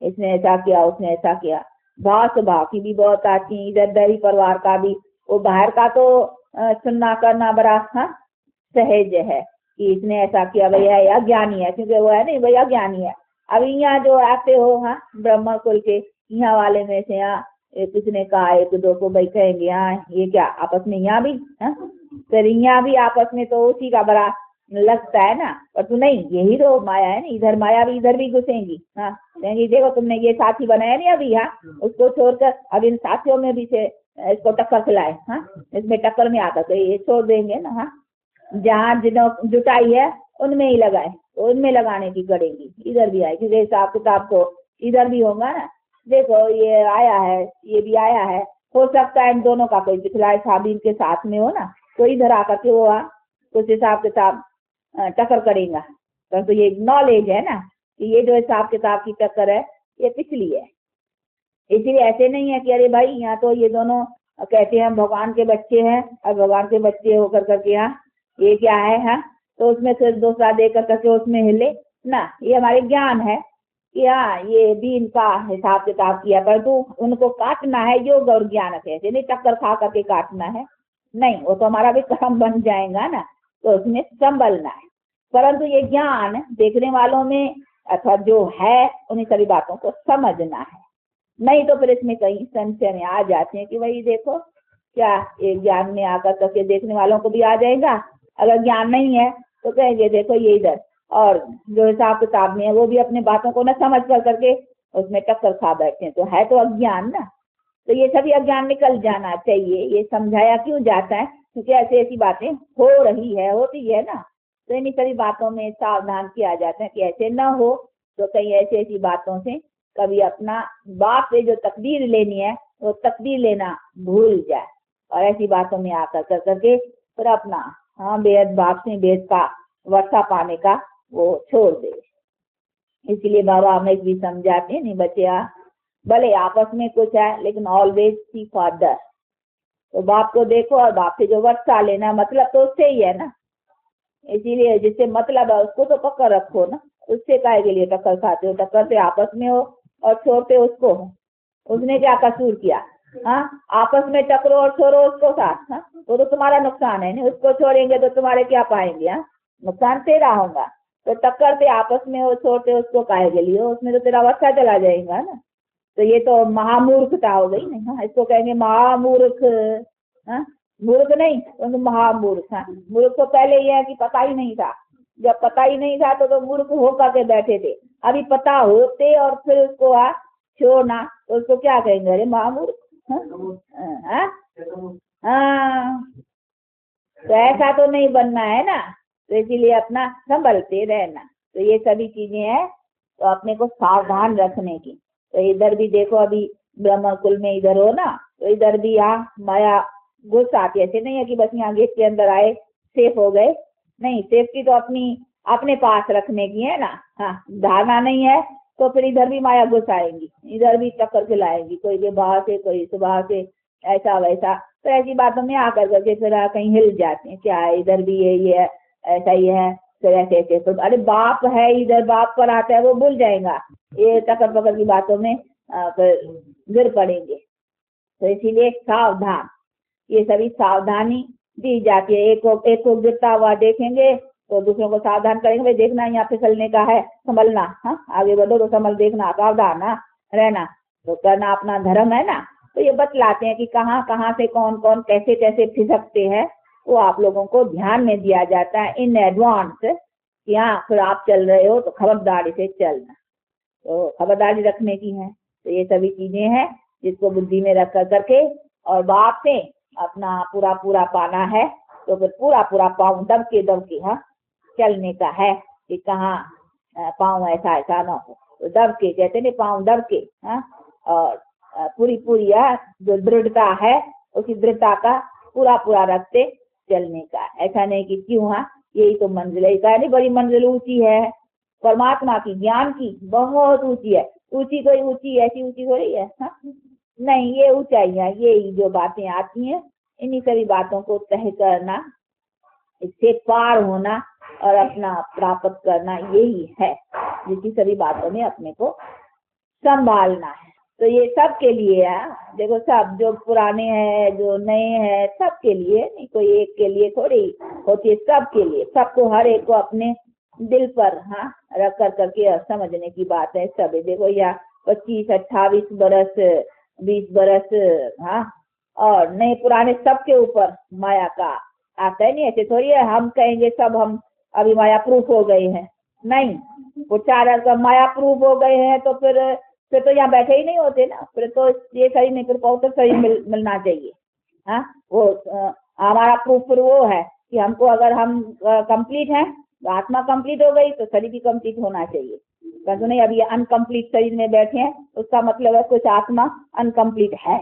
इसने ऐसा किया, उसने ऐसा किया। भाव स्वभाव की भी बहुत आती है, इधर दरी परिवार का भी। वो बाहर का तो सुनना करना बड़ा सहज है कि इसने ऐसा किया, भैया यह ज्ञानी है, क्योंकि वो है नहीं भैया ज्ञानी है। अब यहाँ जो आते हो ब्रह्म कुल के यहाँ वाले में से किसी ने कहा एक दो को भाई कहेंगे ये क्या आपस में यहाँ भी फिर यहाँ भी आपस में तो उसी का बड़ा लगता है ना। पर तू नहीं, यही तो माया है ना, इधर माया भी इधर भी घुसेंगी। कहेंगी देखो तुमने ये साथी बनाया नहीं अभी, उसको छोड़कर अब इन साथियों में भी से इसको टक्कर खिलाए, इसमें टक्कर में आकर तो ये छोड़ देंगे ना। जहाँ जुटाई है उनमें ही लगाए, तो उनमें लगाने की करेंगी, इधर भी आएगी। हिसाब किताब तो इधर भी होगा ना। देखो ये आया है, ये भी आया है, हो सकता है इन दोनों का कोई पिछला हिसाब इनके साथ में हो ना, तो इधर आकर के वो कुछ हिसाब किताब टक्कर करेगा। परंतु ये नॉलेज है ना कि ये जो हिसाब किताब की टक्कर है ये पिछली है। इसलिए ऐसे नहीं है कि अरे भाई यहाँ तो ये दोनों कहते हैं भगवान के बच्चे हैं, और भगवान के बच्चे होकर करके ये क्या है तो उसमें फिर दूसरा दे करके उसमें हिले ना। ये हमारे ज्ञान है कि ये भी इनका हिसाब किताब किया, परंतु उनको काटना है योग और ज्ञान से, ऐसे नहीं टक्कर खा करके काटना है नहीं, वो तो हमारा भी कर्म बन जाएगा ना, तो उसमें संभलना है। परंतु ये ज्ञान देखने वालों में अथवा जो है उन्हीं सभी बातों को समझना है। नहीं तो फिर इसमें कहीं संशय में आ जाते हैं कि भाई देखो क्या ये ज्ञान में आकर करके देखने वालों को भी आ जाएगा। अगर ज्ञान नहीं है तो कहेंगे देखो ये इधर, और जो हिसाब किताब में है वो भी अपने बातों को न समझ कर करके उसमें टक्कर खा बैठते हैं, तो है तो अज्ञान ना। तो ये सभी अज्ञान निकल जाना चाहिए। ये समझाया क्यों जाता है, क्योंकि ऐसी ऐसी बातें हो रही है, होती है ना, तो इन सभी बातों में सावधान किया जाता है कि ऐसे न हो। तो कहीं ऐसी ऐसी बातों से कभी अपना बाप से जो तकदीर लेनी है वो तकदीर लेना भूल जाए, और ऐसी बातों में आकर कर करके फिर अपना बेहद बाप से बेहद का वर्षा पाने का वो छोड़ दे। इसलिए बाबा हमें भी समझाते हैं नहीं बच्चे, भले आपस में कुछ है लेकिन ऑलवेज सी फादर। तो बाप को देखो और बाप से जो वर्षा लेना, मतलब तो उससे ही है ना। इसीलिए जिससे मतलब है उसको तो पकड़ रखो ना, उससे काहे के लिए टक्कर खाते हो। टक्कर से आपस में हो और छोड़ते उसको हो। उसने क्या कसूर किया, आपस में टकरो और छोड़ो उसको साथ, तो तुम्हारा नुकसान है ना। उसको छोड़ेंगे तो तुम्हारे क्या पाएंगे, नुकसान तेरा होगा। तो टक्कर से आपस में हो, छोड़ते उसको काहे के लिए हो, उसमें तो तेरा वर्षा चला जाएगा ना। तो ये तो महामूर्खता हो गई ना। इसको कहेंगे महामूर्ख, मूर्ख नहीं तो महामूर्ख। मूर्ख तो पहले ये है कि पता ही नहीं था। जब पता ही नहीं था तो मूर्ख होकर के बैठे थे। अभी पता होते और फिर उसको छोड़ना, तो उसको क्या कहेंगे, अरे महामूर्ख। तो ऐसा तो नहीं बनना है ना। तो इसीलिए अपना संभलते रहना। तो ये सभी चीजें हैं तो अपने को सावधान रखने की। तो इधर भी देखो अभी ब्रह्म कुल में इधर हो ना, तो इधर भी माया घुस आती। ऐसे नहीं है कि बस यहाँ गेट के अंदर आए सेफ हो गए, नहीं। सेफ्टी तो अपने पास रखने की है ना। धारणा नहीं है तो फिर इधर भी माया घुस आएंगी, इधर भी टक्कर खिलाएंगी, कोई के बाहर से कोई सुबह से, ऐसा वैसा। तो ऐसी बातों में आकर करके फिर कहीं हिल जाते हैं, क्या है इधर भी ये है, ऐसा ही है, फिर ऐसे ऐसे। तो अरे बाप है इधर, बाप पर आता है वो भूल जाएगा, ये टक्कर पकड़ की बातों में फिर गिर पड़ेंगे। तो इसीलिए सावधान, ये सभी सावधानी दी जाती है। एक को गिरता हुआ देखेंगे तो दूसरों को सावधान करेंगे, भाई देखना यहाँ फिसलने का है, संभलना, आगे बढ़ो तो संभल, देखना, सावधान रहना। तो करना अपना धर्म है ना। तो ये बतलाते हैं कि कहाँ कहाँ से कौन कौन कैसे कैसे फिसकते हैं, वो आप लोगों को ध्यान में दिया जाता है इन एडवांस। यहाँ फिर आप चल रहे हो तो खबरदारी से चलना, तो खबरदारी रखने की है। तो ये सभी चीजें हैं जिसको बुद्धि में रख कर करके और बाप से अपना पूरा पूरा पाना है। तो फिर पूरा पूरा पाँव दब के चलने का है कि कहाँ पाँव ऐसा ऐसा ना हो। तो दब के कहते नहीं, पाँव दब के, और पूरी पूरी जो दृढ़ता है उसी दृढ़ता का पूरा पूरा रखते चलने का। ऐसा नहीं कि क्यों यही तो मंजिल है, कहा नहीं बड़ी मंजिल ऊंची है परमात्मा की, ज्ञान की बहुत ऊंची है। ऊंची कोई ऊंची ऐसी ऊंची हो रही है, नहीं। ये ऊंचाइयाँ यही जो बातें आती हैं, इन्हीं सभी बातों को तय करना, इससे पार होना और अपना प्राप्त करना, यही है जिसकी सभी बातों में अपने को संभालना है। तो ये सब के लिए है, देखो सब जो पुराने हैं जो नए हैं सबके लिए, नहीं कोई एक के लिए थोड़ी होती है, सबके लिए, सबको हर एक को अपने दिल पर हाँ रख कर करके समझने की बात है। सब देखो या 25, 28 बरस, 20 बरस हाँ, और नए पुराने सबके ऊपर माया का आता है। नहीं ऐसे थोड़ी है हम कहेंगे सब हम अभी माया प्रूफ हो गए हैं, नहीं, वो 4 माया प्रूफ हो गए हैं तो फिर तो यहाँ बैठे ही नहीं होते ना, फिर तो ये सही नहीं, फिर तो सही मिलना चाहिए। हाँ वो हमारा प्रूफ फिर वो है कि हमको अगर हम कंप्लीट हैं, आत्मा कंप्लीट हो गई तो शरीर भी कंप्लीट होना चाहिए। तो नहीं अभी अनकम्प्लीट शरीर में बैठे हैं उसका मतलब है कुछ आत्मा अनकम्प्लीट है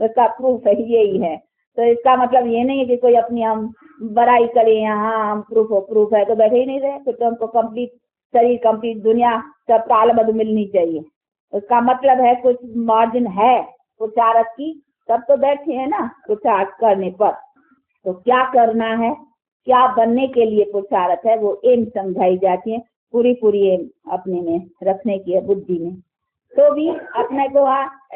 उसका प्रूफ है यही है। तो इसका मतलब ये नहीं है कि कोई अपनी हम बड़ाई करें, हाँ हम प्रूफ है तो बैठे ही नहीं रहे, फिर तो हमको कंप्लीट शरीर, कंप्लीट दुनिया, सब तालबद्ध मिलनी चाहिए। उसका मतलब है कुछ मार्जिन है पुरुषार्थ की, तब तो बैठे हैं ना पुरुषार्थ करने पर। तो क्या करना है, क्या बनने के लिए पुरुषार्थ है, वो एम समझाई जाती है, पूरी एम अपने में रखने की है बुद्धि में। तो भी अपने को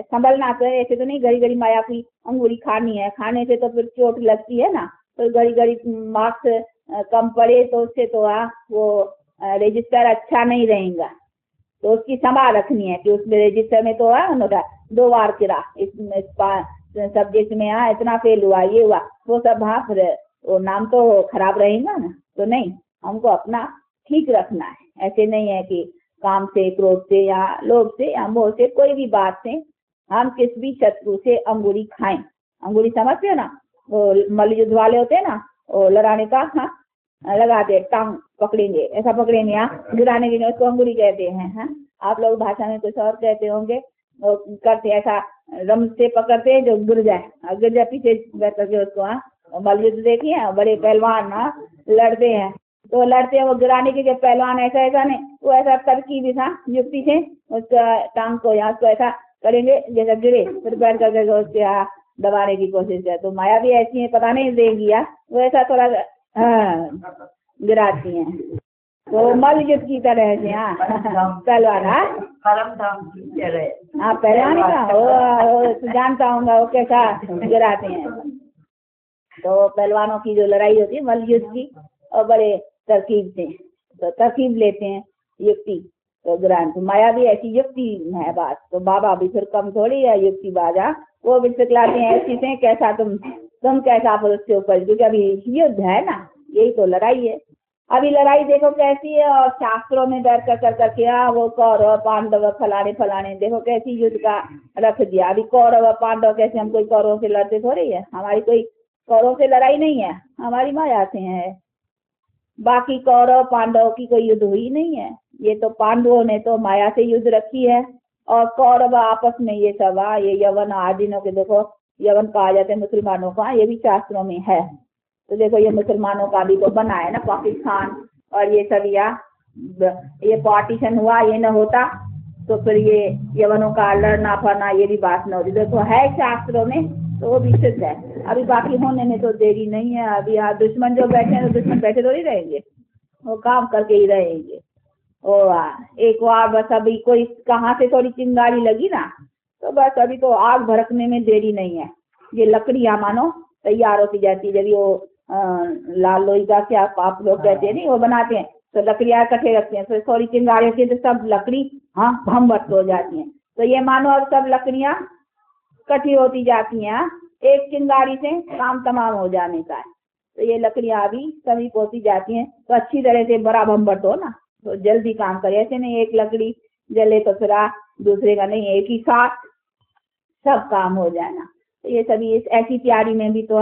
संभलना तो है, ऐसे तो नहीं घड़ी घड़ी माया की अंगूरी खानी है, खाने से तो फिर चोट लगती है ना, तो घड़ी घड़ी मार्क्स कम पड़े तो उससे तो वो रजिस्टर अच्छा नहीं रहेगा, तो उसकी संभाल रखनी है कि उसमें रजिस्टर में तो उन्होंने 2 बार गिरा इस सब्जेक्ट में इतना फेल हुआ, ये हुआ वो सब, फिर वो नाम तो खराब रहेगा ना। तो नहीं, हमको अपना ठीक रखना है। ऐसे नहीं है कि काम से, क्रोध से या लोभ से या मोह से, कोई भी बात से हम किस भी शत्रु से अंगूरी खाएं। अंगूरी समझते हो ना, वो मल्ल युद्ध वाले होते हैं ना, वो लड़ाने का लगाते टांग पकड़ेंगे, ऐसा पकड़ेंगे गिराने के लिए, उसको अंगूरी कहते हैं। आप लोग भाषा में कुछ और कहते होंगे। वो करते ऐसा रम से पकड़ते हैं जो गिर जाए पीछे बैठ करके उसको मल्ल युद्ध देखिए, बड़े पहलवान लड़ते हैं, तो लड़ते हैं वो गिराने के पहलवान ऐसा नहीं, वो ऐसा तरकीब था युक्ति से उसका टांग को यहाँ को ऐसा करेंगे जैसा गिरे, फिर बैठ करके उसके दबाने की कोशिश करे। तो माया भी ऐसी है, पता नहीं देगी वो ऐसा थोड़ा गिराती हैं, तो मल युद्ध की तरह से पहलवान पहलवान का वो जानता हूँ वो कैसा गिराते हैं। तो पहलवानों की जो लड़ाई होती है मल युद्ध की, और बड़े तरकीब से तो तरकीब लेते हैं युक्ति, तो ग्रांथ माया भी ऐसी युक्ति है बात। तो बाबा भी फिर कम थोड़ी है युक्ति बाजा, वो भी सिखलाते हैं ऐसी से कैसा तुम कैसा फिर उसके ऊपर, क्योंकि अभी युद्ध है ना, यही तो लड़ाई है। अभी लड़ाई देखो कैसी है, और शास्त्रों में बैठ कर करके वो कौरव पांडव फलाने देखो कैसी युद्ध का रख दिया। अभी कौरव पांडव कैसे, हम कोई कौरव से लड़ते थोड़ी है, हमारी कोई कौरव से लड़ाई नहीं है, हमारी माया से है। बाकी कौरव पांडव की कोई युद्ध हुई नहीं है, ये तो पांडवों ने तो माया से युद्ध रखी है, और कौरव आपस में ये सब ये यवन आदिनों के, देखो यवन कहा जाता है मुसलमानों का, ये भी शास्त्रों में है। तो देखो ये मुसलमानों का भी तो बना है ना पाकिस्तान, और ये सब ये पार्टीशन हुआ, ये न होता तो फिर ये यवनों का लड़ना फरना ये भी बात न होती। देखो है शास्त्रों में, तो वो भी सिद्ध है। अभी बाकी होने में तो देरी नहीं है। अभी दुश्मन जो बैठे हैं तो दुश्मन बैठे थोड़ी रहेंगे, वो काम करके ही रहेंगे। एक बार बस अभी कोई कहाँ से थोड़ी चिंगारी लगी ना, तो बस अभी तो आग भड़कने में देरी नहीं है। ये लकड़ियाँ मानो तैयार होती जाती है, जब वो लाल लोई का क्या आप लोग कहते हैं नहीं, वो बनाते हैं तो लकड़ियाँ इकट्ठे रखते हैं, फिर थोड़ी चिंगारी होती है तो सब लकड़ी भंभट हो जाती है। तो ये मानो अब सब लकड़ियाँ इकट्ठी होती जाती हैं, एक चिंगारी से काम तमाम हो जाने का है। तो ये लकड़ियाँ अभी सभी पोती जाती हैं, तो अच्छी तरह से बड़ा भंभट हो ना, तो जल्दी काम करे। ऐसे नहीं एक लकड़ी जले तो फिर दूसरे का नहीं, एक ही साथ सब काम हो जाए ना। तो ये सभी ऐसी तैयारी में भी तो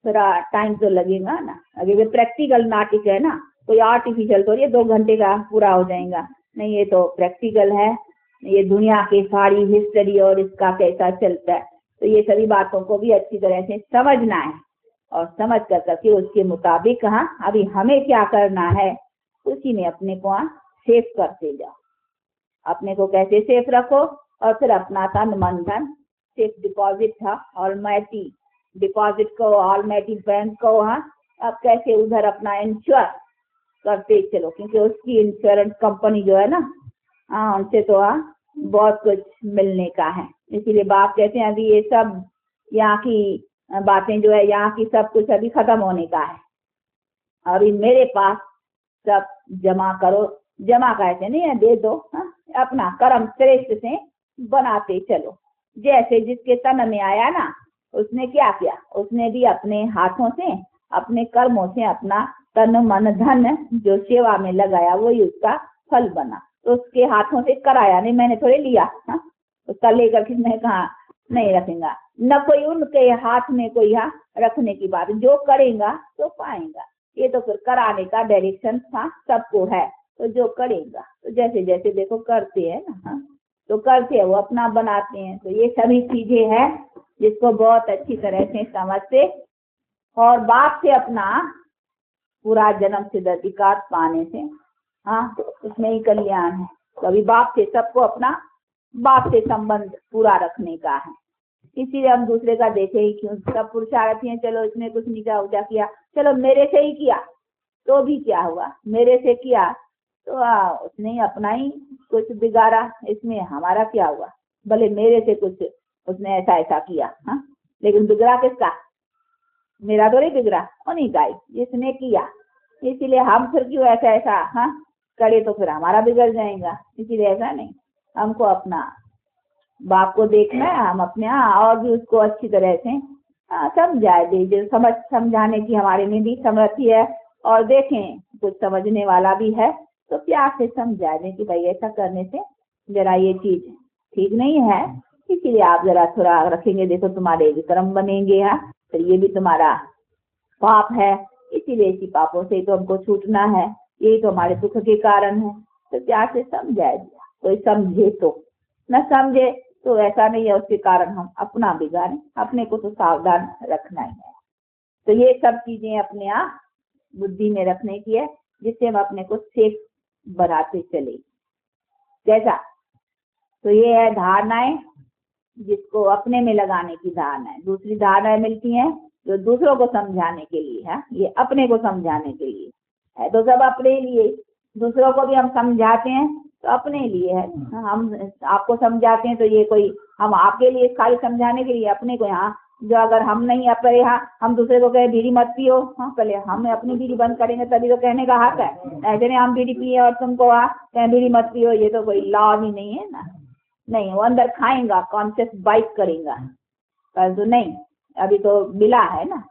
थोड़ा टाइम तो लगेगा ना। अभी ये प्रैक्टिकल नाटक है ना, कोई आर्टिफिशियल तो ये 2 घंटे का पूरा हो जाएगा नहीं, ये तो प्रैक्टिकल है। ये दुनिया की सारी हिस्ट्री और इसका कैसा चलता है, तो ये सभी बातों को भी अच्छी तरह से समझना है, और समझ कर करके उसके मुताबिक अभी हमें क्या करना है उसी में अपने को सेफ करते जाओ। अपने को कैसे सेफ रखो, और फिर अपना तन मन धन सेफ डिपॉजिट था ऑलमाइटी डिपॉजिट को, ऑलमाइटी बैंक को अब कैसे उधर अपना इंश्योर करते चलो, क्योंकि उसकी इंश्योरेंस कंपनी जो है ना उनसे तो बहुत कुछ मिलने का है। इसीलिए बाप कहते हैं अभी ये सब यहाँ की बातें जो है, यहाँ की सब कुछ अभी खत्म होने का है। अभी मेरे पास सब जमा करो, जमा कहते नहीं है, दे दो। हाँ? अपना कर्म श्रेष्ठ से बनाते चलो। जैसे जिसके तन में आया ना, उसने क्या किया, उसने भी अपने हाथों से, अपने कर्मों से अपना तन मन धन जो सेवा में लगाया वही उसका फल बना। तो उसके हाथों से कराया, नहीं मैंने थोड़े लिया। हाँ? उसका लेकर के मैं कहा नहीं रखेगा, न कोई उनके हाथ में कोई यहाँ रखने की बात। जो करेगा तो पाएगा। ये तो फिर कराने का डायरेक्शन था, सबको है, तो जो करेगा तो जैसे जैसे देखो करते हैं ना। हाँ? तो करते हैं वो अपना बनाते हैं। तो ये सभी चीजें हैं जिसको बहुत अच्छी तरह से समझते और बाप से अपना पूरा जन्म सिद्ध अधिकार पाने से, हाँ, उसमें ही कल्याण है। तो अभी बाप से सबको अपना बाप से संबंध पूरा रखने का है। इसीलिए हम दूसरे का देखे ही क्यों, सब पुरुषार्थ हैं, चलो इसने कुछ नीचा ऊंचा किया, चलो मेरे से ही किया तो भी क्या हुआ, मेरे से किया तो उसने ही अपना ही कुछ बिगाड़ा, इसमें हमारा क्या हुआ। भले मेरे से कुछ उसने ऐसा ऐसा किया, हाँ, लेकिन बिगड़ा किसका, मेरा तो नहीं बिगड़ा, उन्हीं का ही जिसने किया। इसीलिए हम फिर क्यों ऐसा ऐसा हाँ करे तो फिर हमारा बिगड़ जाएगा। इसीलिए ऐसा नहीं, हमको अपना बाप को देखना है, हम अपने और भी उसको अच्छी तरह से समझाए दे, जो समझाने की हमारे में भी समर्थी है और देखें कुछ समझने वाला भी है तो प्यार से समझा दें कि भाई ऐसा करने से जरा ये चीज ठीक नहीं है, इसीलिए आप जरा थोड़ा रखेंगे, देखो तुम्हारे विक्रम बनेंगे, हाँ, फिर ये भी तुम्हारा पाप है, इसीलिए इसी पापों से तो हमको छूटना है, यही तो हमारे दुख के कारण है। तो प्यार से समझाए दिया, कोई समझे तो, न समझे तो ऐसा नहीं है उसके कारण हम अपना बिगाड़े, अपने को तो सावधान रखना ही है। तो ये सब चीजें अपने आप बुद्धि में रखने की है, जिससे हम अपने को सेफ बनाते चले। कैसा, तो ये है धारणाएं, जिसको अपने में लगाने की धारणा है। दूसरी धारणाएं मिलती हैं जो दूसरों को समझाने के लिए है, ये अपने को समझाने के लिए है। तो सब अपने लिए, दूसरों को भी हम समझाते हैं तो अपने लिए है। हम आपको समझाते हैं तो ये कोई हम आपके लिए खाली समझाने के लिए, अपने को यहाँ जो अगर हम नहीं अपने यहाँ हम दूसरे को कहे बीड़ी मत पियो, हाँ पहले हम अपनी बीड़ी बंद करेंगे तभी तो कहने का हक है। ऐसे नहीं हम बीड़ी पिए और तुमको कहें बीड़ी मत पियो, ये तो कोई लॉ ही नहीं है ना। नहीं, वो अंदर खाएगा, कॉन्शियस बाइट करेगा, पर तो नहीं, अभी तो मिला है ना,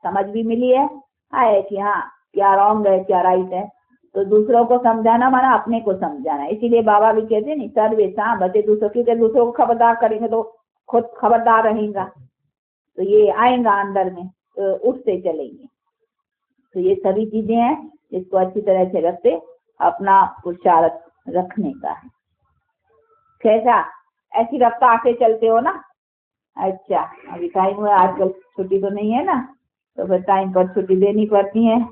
समझ भी मिली है कि हाँ क्या रॉन्ग है क्या राइट है। तो दूसरों को समझाना माना अपने को समझाना। इसीलिए बाबा भी कहते हैं नहीं सर्वेशा बचे दूसरों की, दूसरों को खबरदार करेंगे तो खुद खबरदार रहेगा, तो ये आएगा अंदर में, तो उठते चलेंगे। तो ये सभी चीजें हैं जिसको अच्छी तरह से रखते अपना पुरुषार्थ रखने का है। कैसा, ऐसी रफ्तार से चलते हो ना। अच्छा, अभी टाइम हुआ, आजकल छुट्टी तो नहीं है ना, तो फिर टाइम पर छुट्टी देनी पड़ती है।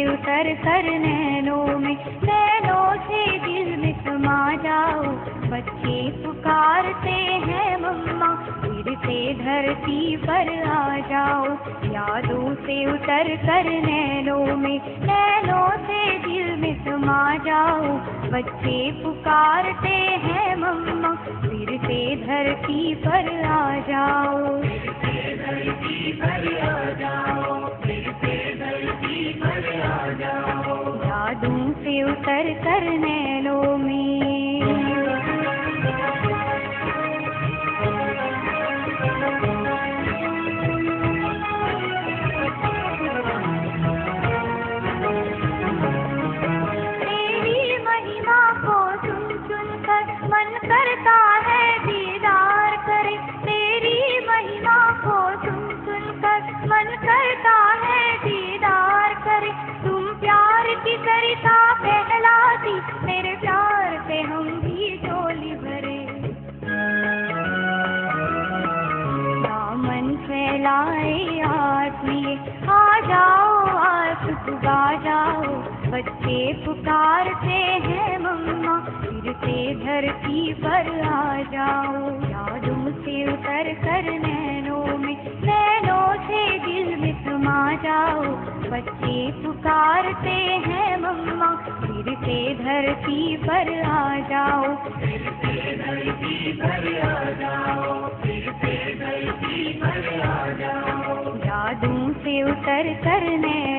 उतर कर नैनों में, नैनों से दिल में समा जाओ। बच्चे पुकारते हैं मम्मा, फिर से धरती पर आ जाओ। यादों से उतर कर नैनों में, नैनों से दिल में समा जाओ। बच्चे पुकारते हैं मम्मा, फिर से धरती पर आ जाओ। फिर से धरती पर आ जाओ, फिर से धरती पर आ जाओ। यादों से उतर कर नैनों में। तेरी महिमा को सुन सुन कर मन करता है दीदार करे। तेरी महिमा को सुन सुन कर मन करता है दीदार करे। तुम प्यार की सरिता फैलाती, मेरे प्यार से हम भी झोली भरे। दामन फैलाए आज लिए, आ जाओ आज पुगा जाओ। बच्चे पुकारते हैं मम्मा, फिर से धरती पर आ जाओ। यादों से उतर कर नैनों से दिल में समा जाओ। बच्चे पुकारते हैं मम्मा, फिर से धरती पर आ जाओ, फिर से धरती पर आ जाओ, फिर से धरती पर आ जाओ। जादू से उतर कर नैनों